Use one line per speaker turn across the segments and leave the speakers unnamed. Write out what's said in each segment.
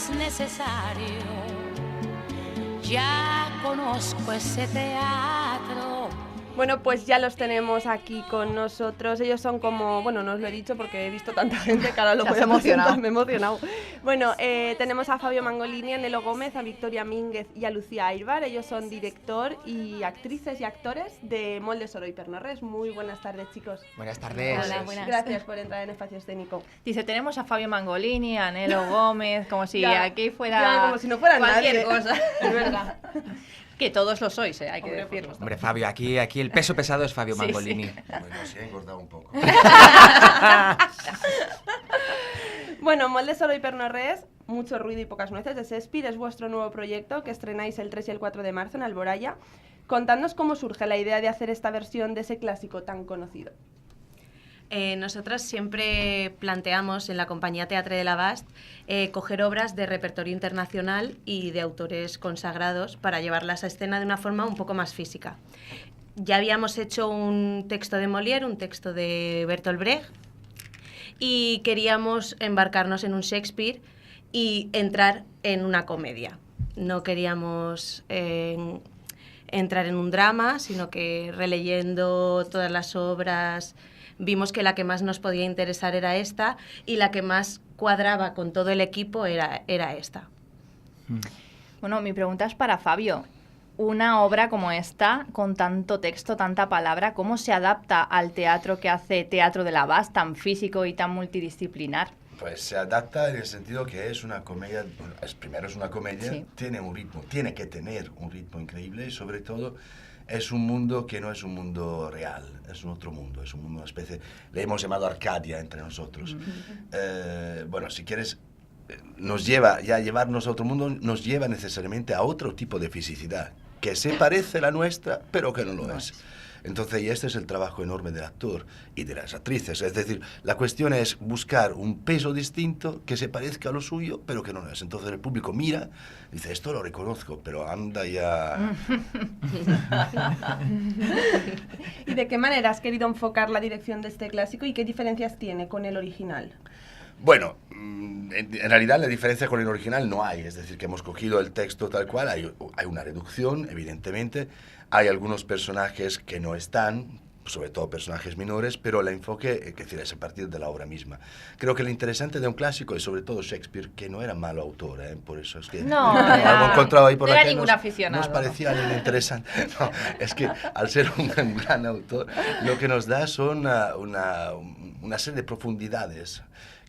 es necesario. Ya conozco ese teatro.
Bueno, pues ya los tenemos aquí con nosotros. Ellos son como, bueno, no os lo he dicho porque he visto tanta gente que ahora lo voy a presentar, me he emocionado. Bueno, tenemos a Fabio Mangolini, a Nelo Gómez, a Victoria Mínguez y a Lucía Aybar. Ellos son director y actrices y actores de Moldes Oro y Pernorres. Muy buenas tardes, chicos.
Buenas tardes.
Hola, buenas.
Gracias por entrar en Espacio Escénico.
Dice, tenemos a Fabio Mangolini, a Nelo Gómez, como si
Ya,
aquí fuera
ya, como si no fuera
cualquier
nadie.
cosa.
Es verdad.
Que todos lo sois, hay que decirlo.
Hombre, Fabio, aquí el peso pesado es Fabio Mangolini.
Sí.
Bueno, sí, he engordado un poco.
Bueno, Moldes Oro y Pernorres, mucho ruido y pocas nueces de Shakespeare, es vuestro nuevo proyecto que estrenáis el 3 y el 4 de marzo en Alboraya. Contadnos cómo surge la idea de hacer esta versión de ese clásico tan conocido.
Nosotras siempre planteamos en la compañía Teatre de l'Abast coger obras de repertorio internacional y de autores consagrados para llevarlas a escena de una forma un poco más física. Ya habíamos hecho un texto de Molière, un texto de Bertolt Brecht, y queríamos embarcarnos en un Shakespeare y entrar en una comedia. No queríamos entrar en un drama, sino que releyendo todas las obras vimos que la que más nos podía interesar era esta y la que más cuadraba con todo el equipo era esta.
Bueno, mi pregunta es para Fabio. Una obra como esta, con tanto texto, tanta palabra, ¿cómo se adapta al teatro que hace Teatro de l'Abast, tan físico y tan multidisciplinar?
Pues se adapta en el sentido que es una comedia, bueno, primero es una comedia,
Sí.
tiene un ritmo, tiene que tener un ritmo increíble y sobre todo es un mundo que no es un mundo real, es un otro mundo, es un mundo, una especie, le hemos llamado Arcadia entre nosotros. Bueno, si quieres, nos lleva, ya llevarnos a otro mundo, nos lleva necesariamente a otro tipo de fisicidad, que se parece a la nuestra, pero que no lo es. Entonces, y este es el trabajo enorme del actor y de las actrices. Es decir, la cuestión es buscar un peso distinto que se parezca a lo suyo, pero que no lo es. Entonces el público mira, dice, esto lo reconozco, pero anda ya...
¿Y de qué manera has querido enfocar la dirección de este clásico y qué diferencias tiene con el original?
Bueno, en realidad la diferencia con el original no hay, es decir, que hemos cogido el texto tal cual, hay una reducción, evidentemente, hay algunos personajes que no están, sobre todo personajes menores, pero el enfoque es decir, es a partir de la obra misma. Creo que lo interesante de un clásico es sobre todo Shakespeare, que no era malo autor, por eso es que
No,
algo encontrado ahí por
no era
la que
ningún aficionado.
nos parecía algo interesante. No, es que al ser un gran autor, lo que nos da son una serie de profundidades.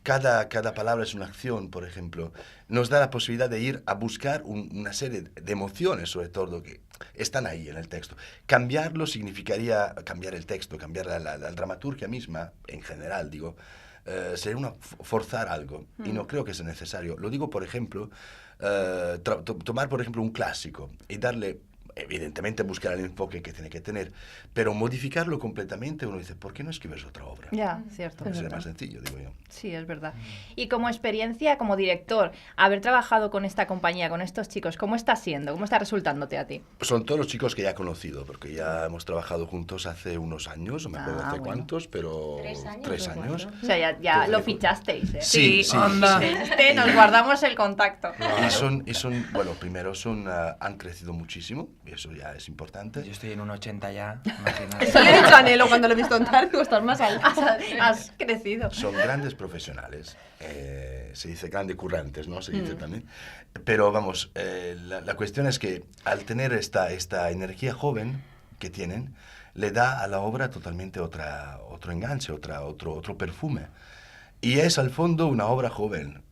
Cada palabra es una acción, por ejemplo. Nos da la posibilidad de ir a buscar una serie de emociones, sobre todo, que están ahí en el texto. Cambiarlo significaría cambiar el texto, cambiar la dramaturgia misma, en general, digo. Sería forzar algo, y no creo que sea necesario. Lo digo, por ejemplo, tomar, por ejemplo, un clásico y darle... Evidentemente buscar el enfoque que tiene que tener, pero modificarlo completamente, uno dice, ¿por qué no escribes otra obra?
Ya, cierto.
Sería más sencillo, digo yo.
Sí, es verdad. Y como experiencia, como director, haber trabajado con esta compañía, con estos chicos, ¿cómo está siendo? ¿Cómo está resultándote a ti?
Son todos los chicos que ya he conocido, porque ya hemos trabajado juntos hace unos años, no me acuerdo hace
bueno.
cuántos, pero 3 años.
O sea, ya lo
Desde-
fichasteis, ¿eh?
Sí, sí.
Anda. Nos guardamos el contacto.
Y son bueno, primero han crecido muchísimo, y eso ya es importante.
Yo estoy en un 80 ya, imagínate.
Eso le he dicho a Nelo cuando lo he visto entrar, digo, estás más alto.
Has crecido.
Son grandes profesionales, se dice grandes currantes, ¿no? Se dice también. Pero vamos, la cuestión es que al tener esta energía joven que tienen, le da a la obra totalmente otro enganche, otro perfume. Y es al fondo una obra joven.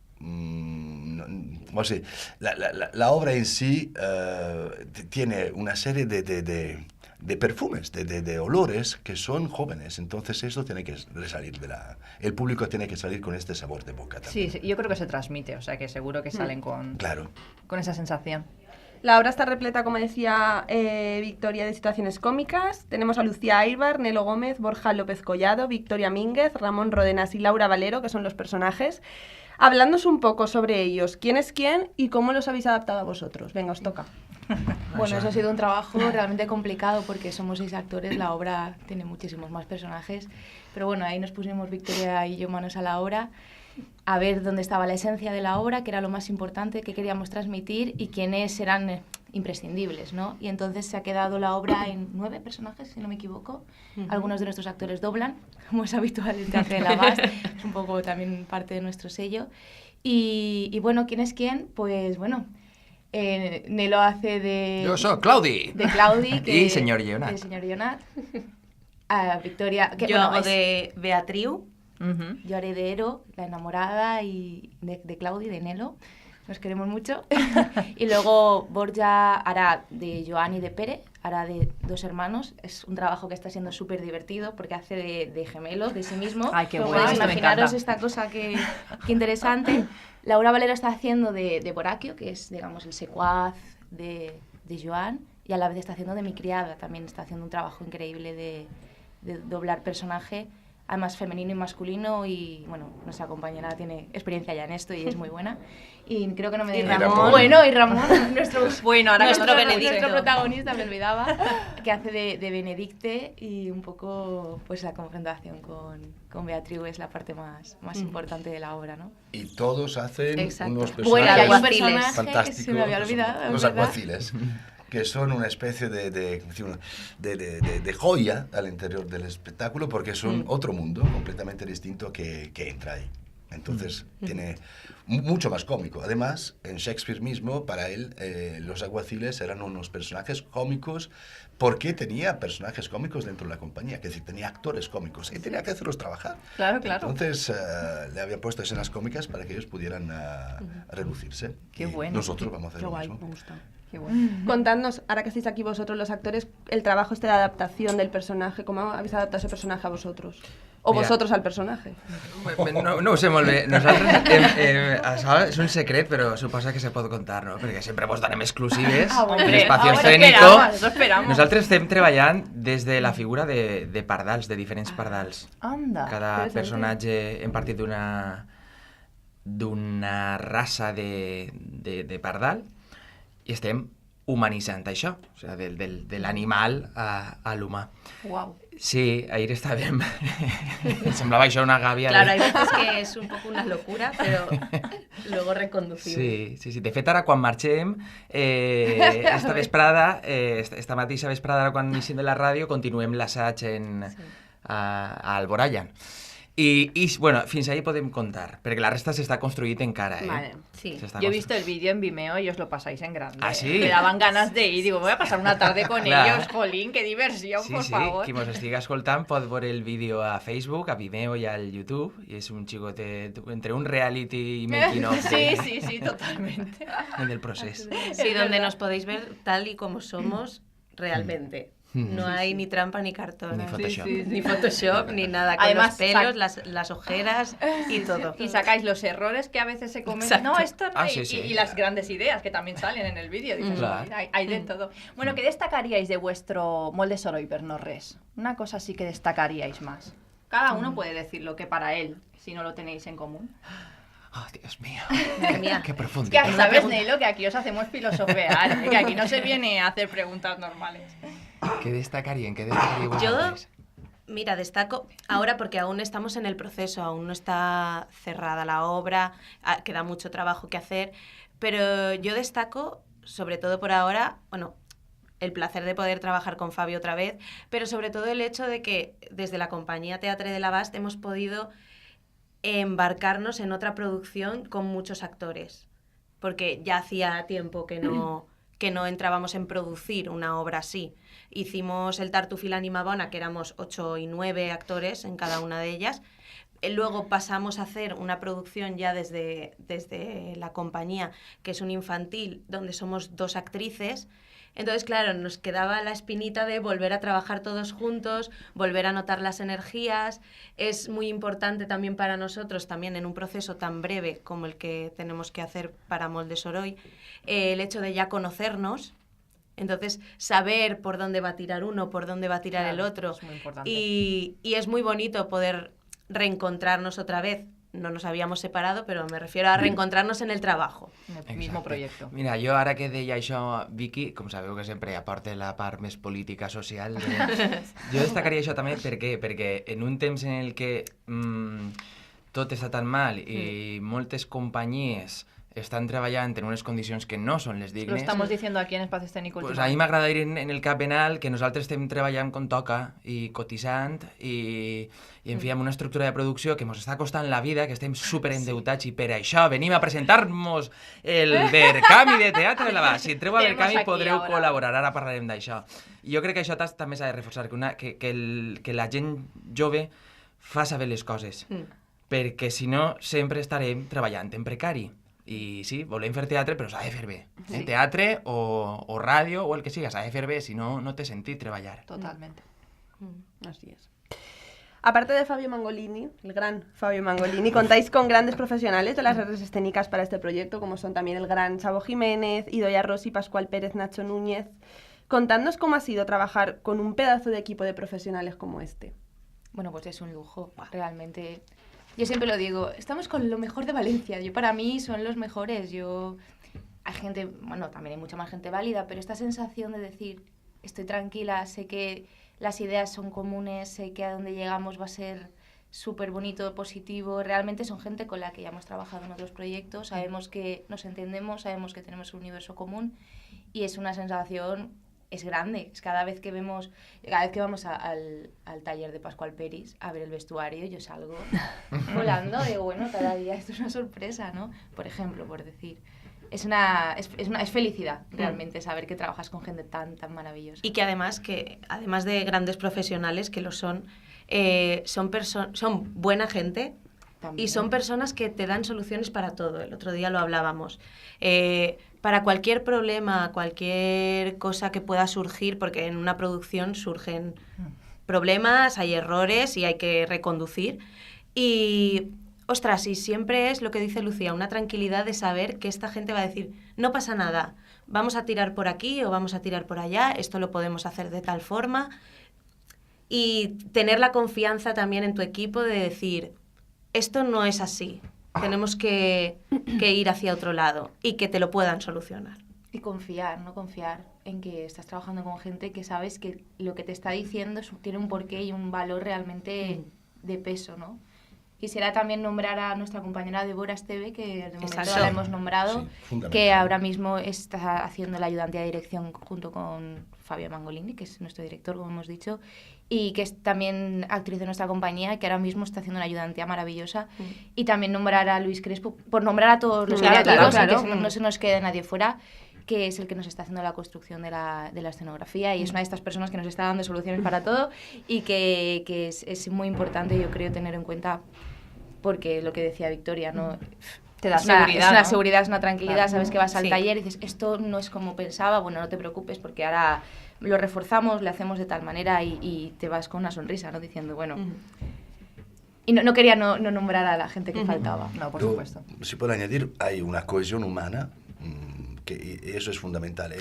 La obra en sí tiene una serie de perfumes, de olores que son jóvenes, entonces eso tiene que salir el público tiene que salir con este sabor de boca también.
Sí, yo creo que se transmite, o sea que seguro que salen con esa sensación.
La obra está repleta, como decía Victoria, de situaciones cómicas. Tenemos a Lucía Aybar, Nelo Gómez, Borja López Collado, Victoria Mínguez, Ramón Rodenas y Laura Valero, que son los personajes. Hablándonos un poco sobre ellos, quién es quién y cómo los habéis adaptado a vosotros. Venga, os toca.
Bueno, eso ha sido un trabajo realmente complicado porque somos 6 actores, la obra tiene muchísimos más personajes, pero bueno, ahí nos pusimos Victoria y yo manos a la obra a ver dónde estaba la esencia de la obra, que era lo más importante que queríamos transmitir y quiénes eran imprescindibles, ¿no? Y entonces se ha quedado la obra en 9 personajes, si no me equivoco. Algunos de nuestros actores doblan, como es habitual en Teatre de la Bast, es un poco también parte de nuestro sello. Y bueno, ¿quién es quién? Pues bueno, Nelo hace de...
Yo soy Claudi.
De Claudi.
Y señor Jonat.
De señor Jonat. A Victoria... Que,
Yo
bueno,
hago
es-
de Beatriu.
Yo haré de Ero, la enamorada, y de Claudi, de Nelo. Nos queremos mucho. Y luego Borja hará de Joan y de Pere, hará de 2 hermanos. Es un trabajo que está siendo súper divertido porque hace de gemelos, de sí mismo.
Ay, qué
Podéis
bueno, esto me
imaginaros
encanta.
esta cosa que interesante. Laura Valero está haciendo de Boraquio, que es, digamos, el secuaz de Joan, y a la vez está haciendo de mi criada. También está haciendo un trabajo increíble de doblar personaje, además femenino y masculino, y bueno, nuestra compañera tiene experiencia ya en esto y es muy buena. Y creo que no me
Y
di
Ramón.
Bueno, y Ramón, nuestro,
Bueno, ahora
Nuestro
conocemos
Benedicto.
nuestro protagonista, me olvidaba, que hace de Benedicte, y un poco pues la confrontación con Beatriu es la parte más importante de la obra, ¿no?
Y todos hacen
Exacto.
unos
Bueno, y hay un
Alguaciles.
personaje que
fantásticos.
se me había olvidado,
Los
¿verdad?
alguaciles, que son una especie de joya al interior del espectáculo, porque son otro mundo completamente distinto que entra ahí. Entonces tiene mucho más cómico. Además, en Shakespeare mismo, para él, los alguaciles eran unos personajes cómicos porque tenía personajes cómicos dentro de la compañía, que es decir, tenía actores cómicos y tenía que hacerlos trabajar.
Claro, claro.
Entonces le había puesto escenas cómicas para que ellos pudieran reducirse.
Qué
Y
bueno.
nosotros vamos a hacer
Qué
lo
guay,
mismo.
me gusta.
Qué bueno.
Contadnos, ahora que estáis aquí vosotros los actores, el trabajo este de adaptación del personaje, ¿cómo habéis adaptado ese personaje a vosotros? O
Mira.
vosotros al personaje.
No ho sé molt bé. Nosaltres, això és un secret, però suposa que se pot contar, no? Perquè sempre vos donem exclusives
Ah, bueno.
en l'espacio
Ahora
escénico.
esperamos, eso esperamos.
Nosaltres estem treballant des de la figura de pardals, de diferents pardals.
Anda.
Cada
interessante.
personatge hem partit d'una raça de pardal i estem humanitzant això, o sigui, de l'animal a l'humà.
Wow.
Sí, ahir estàvem... Em semblava això una gàbia.
Claro, hay veces que es un poco una locura, pero luego reconducible.
Sí. De fet, ara quan marxem, esta vesprada, esta mateixa vesprada, ara quan iniciem de la ràdio, continuem l'assaig a Alborallan. I, bueno, fins ahí podem contar, perquè la resta s'està construït encara,
Vale,
sí.
S'està
Yo he visto el vídeo en Vimeo y os lo pasáis en grande.
¿Ah, sí?
Me daban ganas de ir. Digo, voy a pasar una tarde con
Claro.
ellos, jolín, qué diversión,
Sí,
por
sí,
favor.
qui mos estigui escoltant pot veure el vídeo a Facebook, a Vimeo i al YouTube, i és un xicotet entre un reality i making of
Sí, totalmente.
en el procés.
Sí, donde nos podéis ver tal y como somos realmente. No hay ni trampa ni cartón.
Ni Photoshop.
Ni Photoshop, ni nada. Con
Además,
los pelos, las ojeras y todo.
Y sacáis los errores que a veces se cometen.
Exacto.
No, esto no.
Ah,
y,
sí, sí.
y las grandes ideas que también salen en el vídeo. Dices,
Claro.
"Mira, hay de todo". Bueno, ¿qué destacaríais de vuestro molde Soroy per no res? Una cosa sí que destacaríais más. Cada uno puede decir lo que para él, si no lo tenéis en común.
Oh, Dios mío,
Mía.
qué profundo.
Es que sabes, Neilo, que aquí os hacemos filosofear, ¿eh? Que aquí no se viene a hacer preguntas normales.
¿Qué destacarían? ¿Qué destacarían
Yo,
vosaltres?
mira, destaco ahora porque aún estamos en el proceso, aún no está cerrada la obra, queda mucho trabajo que hacer, pero yo destaco, sobre todo por ahora, bueno, el placer de poder trabajar con Fabio otra vez, pero sobre todo el hecho de que desde la compañía Teatre de la Bast hemos podido embarcarnos en otra producción con muchos actores, porque ya hacía tiempo que no entrábamos en producir una obra así. Hicimos el Tartufil Animabona, que éramos 8 y 9 actores en cada una de ellas. Luego pasamos a hacer una producción ya desde la compañía, que es un infantil, donde somos 2 actrices. Entonces, claro, nos quedaba la espinita de volver a trabajar todos juntos, volver a notar las energías. Es muy importante también para nosotros, también en un proceso tan breve como el que tenemos que hacer para Molde Soroy, el hecho de ya conocernos. Entonces, saber por dónde va a tirar uno, por dónde va a tirar
Claro,
el otro.
es muy importante.
Y es muy bonito poder reencontrarnos otra vez. No nos habíamos separado, pero me refiero a reencontrarnos en el trabajo.
En el mismo
Exacte.
proyecto.
Mira, jo ara que deia això, Vicky, com sabeu que sempre aporta la part més política social, jo destacaria això també, per què? Perquè en un temps en el que tot està tan mal i moltes companyies estan treballant en unes condicions que no són les
Lo
dignes,
estamos diciendo aquí en Espacio Escénico.
pues a mi m'agrada dir en el cap ben alt que nosaltres estem treballant com toca i cotitzant i en fi, amb una estructura de producció que ens està costant la vida, que estem superendeutats i per això venim a presentar-nos el Verkami de Teatre de la Bas. Si entreu a
Tenemos
Verkami
aquí
podreu
ahora.
col·laborar, ara parlarem d'això. I jo crec que això també s'ha de reforçar, que la gent jove fa saber les coses, perquè si no sempre estarem treballant en precari. I sí, volem fer teatre, però s'ha de fer bé. Teatre o ràdio o el que siga, s'ha de fer bé, si no, no té sentit treballar.
Totalmente.
Así es. Aparte de Fabio Mangolini, el gran Fabio Mangolini, contáis con grandes profesionales de las artes escénicas para este proyecto, como son también el gran Sabo Jiménez, Idoia Rossi, Pascual Pérez, Nacho Núñez. Contadnos cómo ha sido trabajar con un pedazo de equipo de profesionales como este.
Bueno, pues es un lujo, realmente. Yo siempre lo digo, estamos con lo mejor de Valencia. Para mí son los mejores. Hay gente, bueno, también hay mucha más gente válida, pero esta sensación de decir, estoy tranquila, sé que las ideas son comunes, sé que a donde llegamos va a ser súper bonito, positivo. Realmente son gente con la que ya hemos trabajado en otros proyectos, sabemos que nos entendemos, sabemos que tenemos un universo común y es una sensación, es grande. Es cada vez que vamos al taller de Pascual Pérez a ver el vestuario, yo salgo volando, digo, bueno, cada día esto es una sorpresa, ¿no? Por ejemplo, por decir. Es felicidad realmente saber que trabajas con gente tan maravillosa.
Y que además de grandes profesionales que lo son buena gente. También. Y son personas que te dan soluciones para todo. El otro día lo hablábamos. Para cualquier problema, cualquier cosa que pueda surgir, porque en una producción surgen problemas, hay errores y hay que reconducir. Y ostras, y siempre es lo que dice Lucía, una tranquilidad de saber que esta gente va a decir, no pasa nada, vamos a tirar por aquí o vamos a tirar por allá, esto lo podemos hacer de tal forma. Y tener la confianza también en tu equipo de decir, esto no es así, tenemos que ir hacia otro lado y que te lo puedan solucionar.
Y confiar en que estás trabajando con gente que sabes que lo que te está diciendo tiene un porqué y un valor realmente de peso, ¿no? Quisiera también nombrar a nuestra compañera Débora Esteve, que de momento la hemos nombrado, que ahora mismo está haciendo la ayudantía de dirección junto con Fabio Mangolini, que es nuestro director, como hemos dicho, y que es también actriz de nuestra compañía, que ahora mismo está haciendo una ayudantía maravillosa. Y también nombrar a Luis Crespo, por nombrar a todos los creativos, claro. Que no se nos quede nadie fuera, que es el que nos está haciendo la construcción de la escenografía y es una de estas personas que nos está dando soluciones para todo y que es muy importante, yo creo, tener en cuenta, porque lo que decía Victoria, ¿no?
Te da seguridad,
es una
¿no?
seguridad, es una tranquilidad,
Claro.
sabes que vas al
Sí.
taller y dices, esto no es como pensaba, bueno, no te preocupes porque ahora lo reforzamos, le hacemos de tal manera y te vas con una sonrisa, ¿no? Diciendo, bueno... Y no quería no nombrar a la gente que faltaba.
No, por
Yo,
supuesto.
si puedo añadir, hay una cohesión humana que eso es fundamental.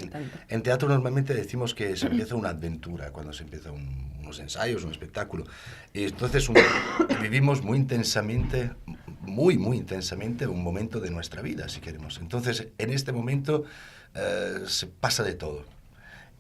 En teatro normalmente decimos que se empieza una aventura cuando se empieza unos ensayos, un espectáculo. Y entonces vivimos muy intensamente, muy intensamente un momento de nuestra vida, si queremos. Entonces, en este momento se pasa de todo.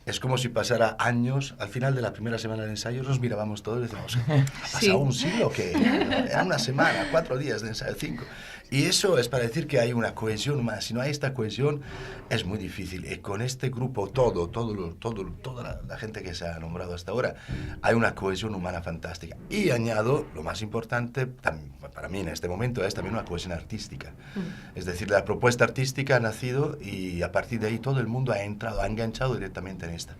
Es como si pasara años, al final de la primera semana de ensayos nos mirábamos todos y decíamos, ¿ha pasado un siglo? ¿Qué? Era una semana, 4 días de ensayo, 5. Y eso es para decir que hay una cohesión humana. Si no hay esta cohesión, es muy difícil. Y con este grupo, toda la gente que se ha nombrado hasta ahora, hay una cohesión humana fantástica. Y añado, lo más importante, para mí en este momento, es también una cohesión artística. Es decir, la propuesta artística ha nacido y a partir de ahí todo el mundo ha entrado, ha enganchado directamente en esta.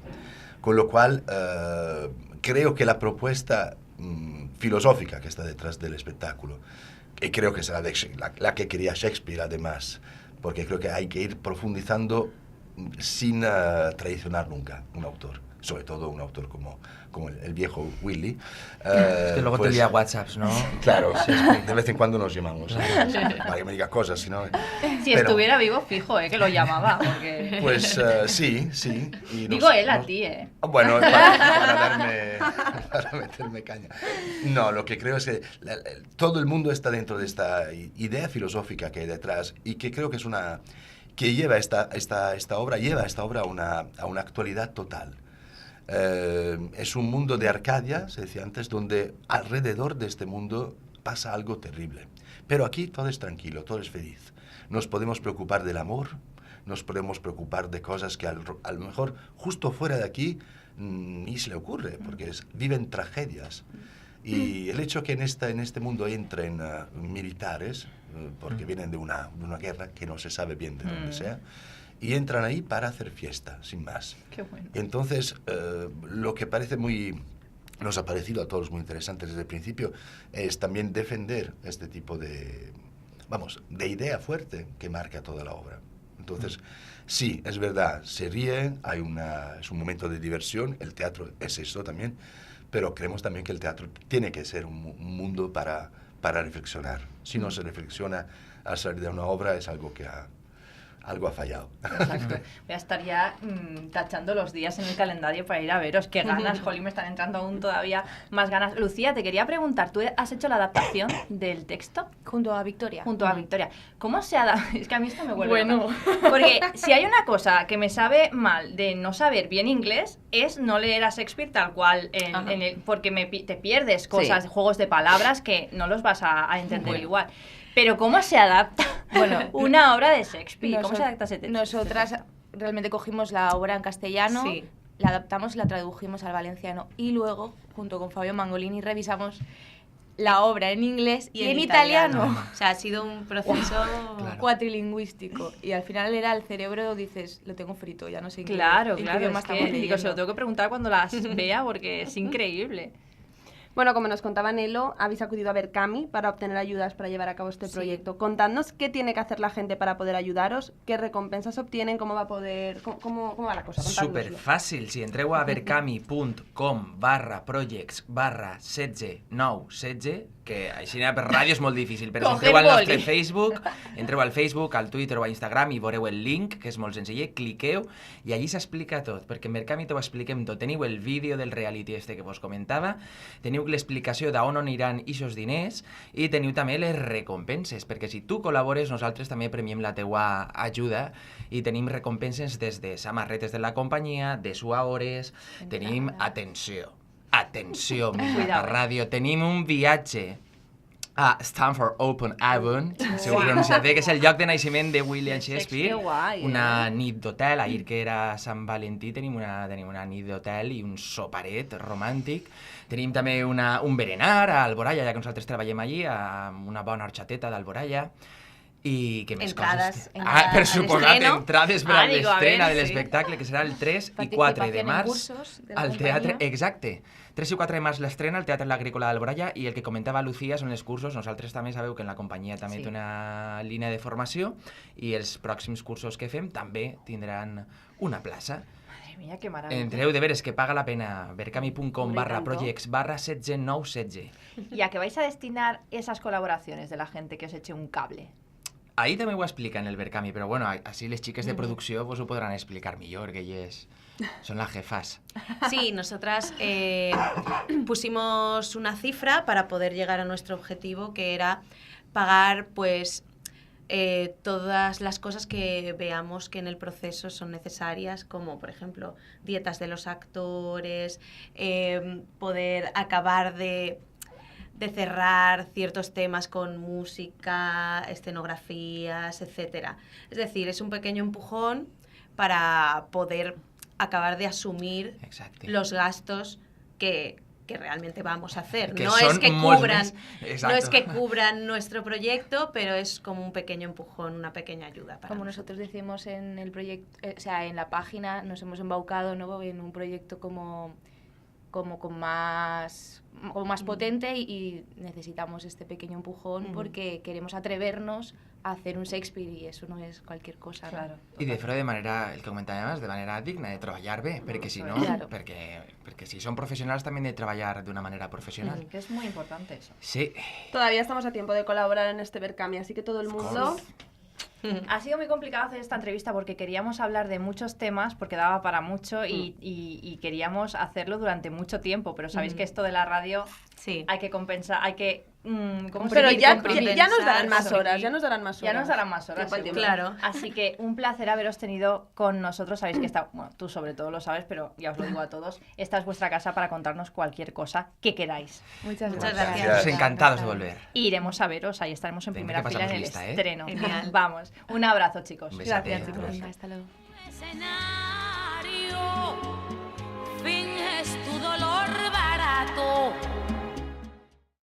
Con lo cual, creo que la propuesta filosófica que está detrás del espectáculo, y creo que será la que quería Shakespeare además, porque creo que hay que ir profundizando sin traicionar nunca un autor, sobre todo un autor como el viejo Willy.
Es que luego te envía WhatsApps, ¿no?
Claro, de vez en cuando nos llamamos para que me diga cosas, sino,
Si estuviera vivo, fijo, que lo llamaba. Porque...
Pues sí. Y
Digo él a ti,
Bueno, para meterme caña. No, lo que creo es que todo el mundo está dentro de esta idea filosófica que hay detrás y que creo que es que lleva esta obra a una actualidad total. Es un mundo de Arcadia, se decía antes, donde alrededor de este mundo pasa algo terrible. Pero aquí todo es tranquilo, todo es feliz. Nos podemos preocupar del amor, nos podemos preocupar de cosas que a lo mejor justo fuera de aquí ni se le ocurre, porque viven tragedias. Y el hecho que en este mundo entren militares, porque vienen de una guerra que no se sabe bien de dónde sea, y entran ahí para hacer fiesta, sin más.
Qué bueno.
Entonces, lo que nos ha parecido a todos muy interesante desde el principio, es también defender este tipo de idea fuerte que marca toda la obra. Entonces, sí, es verdad, se ríe, es un momento de diversión, el teatro es eso también, pero creemos también que el teatro tiene que ser un mundo para reflexionar. Si no se reflexiona al salir de una obra, es algo que algo ha fallado.
Exacto. Voy a estar ya tachando los días en el calendario para ir a veros. Qué ganas, jolín, me están entrando aún todavía más ganas. Lucía, te quería preguntar, ¿tú has hecho la adaptación del texto?
Junto a Victoria.
Junto a Victoria. ¿Cómo se adapta? Es que a mí esto me vuelve
Bueno.
loca. Porque si hay una cosa que me sabe mal de no saber bien inglés, es no leer a Shakespeare tal cual, porque te pierdes cosas, juegos de palabras que no los vas a entender igual. Pero ¿cómo se adapta una obra de Shakespeare? ¿Cómo se adapta ese texto?
Nosotras realmente cogimos la obra en castellano,
Sí.
la adaptamos, la tradujimos al valenciano y luego, junto con Fabio Mangolini, revisamos la obra en inglés y en italiano.
O sea, ha sido un proceso...
Cuatrilingüístico. Y al final era el cerebro, dices, lo tengo frito, ya no sé en qué-
Claro,
en qué
claro.
idioma
Es que,
estamos
digo, se lo
leyendo.
tengo que preguntar cuando las vea porque es increíble.
Bueno, como nos contaba Nelo, habéis acudido a Berkami para obtener ayudas para llevar a cabo este proyecto. Contadnos qué tiene que hacer la gente para poder ayudaros, qué recompensas obtienen, cómo va a poder, cómo va la cosa.
Súper
Contádnoslo.
fàcil. Si entreu a berkami.com/projects/16 que així per ràdio és molt difícil, però si
Coge
entreu al nostre
boli.
Facebook, entreu al Facebook, al Twitter o a Instagram i veureu el link, que és molt senzill, cliqueu i allí s'explica tot, perquè en Berkami t'ho expliquem tot. Teniu el vídeo del reality este que vos comentava, teniu l'explicació d'on aniran ixos diners i teniu també les recompenses, perquè si tu col·labores, nosaltres també premiem la teua ajuda i tenim recompenses des de samarretes de la companyia, de suaores, tenim, atenció,
Cuidado.
ràdio, tenim un viatge a Stanford Open Avon, si ho pronunciat bé, que és el lloc de naixement de William Shakespeare,
Que guai,
una nit d'hotel, ahir que era Sant Valentí tenim una nit d'hotel i un soparet romàntic, tenim també un berenar a Alboraya, ja que nosaltres treballem allí, amb una bona horxateta d'Alboraya, i què més
Entrades,
coses? Per
al
suposat,
estreno.
entrades per a
Digo, a
l'estrena
ver,
de
sí.
l'espectacle, que serà el 3 i 4 de
Participación en
març
cursos de la
al teatre,
compañía.
exacte. 3 i 4 de març l'estrena al Teatre L'Agrícola d'Alboraya i el que comentava Lucía són els cursos. Nosaltres també sabeu que en la companyia també
Sí.
té una línia de formació i els pròxims cursos que fem també tindran una plaça.
Madre mía, qué maravilla.
Entreu de veres que paga la pena. berkami.com/projects /16916.
¿Y a qué vais a destinar esas colaboraciones de la gente que os eche un cable?
Ahí també ho explica en el Berkami, però bueno, així les xiques de producció vos ho podran explicar millor, que elles són las jefas.
Sí, nosotras pusimos una cifra para poder llegar a nuestro objetivo, que era pagar pues todas las cosas que veamos que en el proceso son necesarias, como por ejemplo dietas de los actores, poder acabar de cerrar ciertos temas con música, escenografías, etcétera. Es decir, es un pequeño empujón para poder acabar de asumir
Exacte.
los gastos que realmente vamos a hacer.
Que
No
son
es que
molts
cubran,
més.
no
Exacto.
es que cubran nuestro proyecto, pero es como un pequeño empujón, una pequeña ayuda para
Como nosotros decimos en el proyecto, o sea, en la página nos hemos embaucado, ¿no?, en un proyecto como más potente y necesitamos este pequeño empujón porque queremos atrevernos a hacer un Shakespeare y eso no es cualquier cosa, ¿no?
Claro.
I de fer-ho de manera, el que comentàvem abans, de manera digna, de treballar bé, perquè si no,
Claro.
perquè si són professionals també han de treballar d'una manera professional.
Que es muy importante eso.
Sí,
Todavía estamos a tiempo de colaborar en este Berkami, así que todo el mundo...
Ha sido muy complicado hacer esta entrevista porque queríamos hablar de muchos temas, porque daba para mucho y queríamos hacerlo durante mucho tiempo, pero sabéis que esto de la radio
Sí.
hay que compensar, hay que
Pero ya nos
compensar,
darán más
sobre-
horas, ya nos darán más horas.
Ya nos darán más horas,
Tiempo al
seguro.
tiempo.
Claro.
Así que un placer haberos tenido con nosotros. Sabéis que bueno, tú sobre todo lo sabes, pero ya os lo digo a todos. Esta es vuestra casa para contarnos cualquier cosa que queráis.
Muchas
Muchas
gracias.
gracias.
Pues encantados de volver.
Y iremos a veros, ahí estaremos en
Venga,
primera
que
fila en
pasamos
el
lista, ¿eh?
estreno.
Genial.
Vamos, un abrazo, chicos.
Un besote.
Gracias, chicos.
Venga, hasta luego.
Escenario.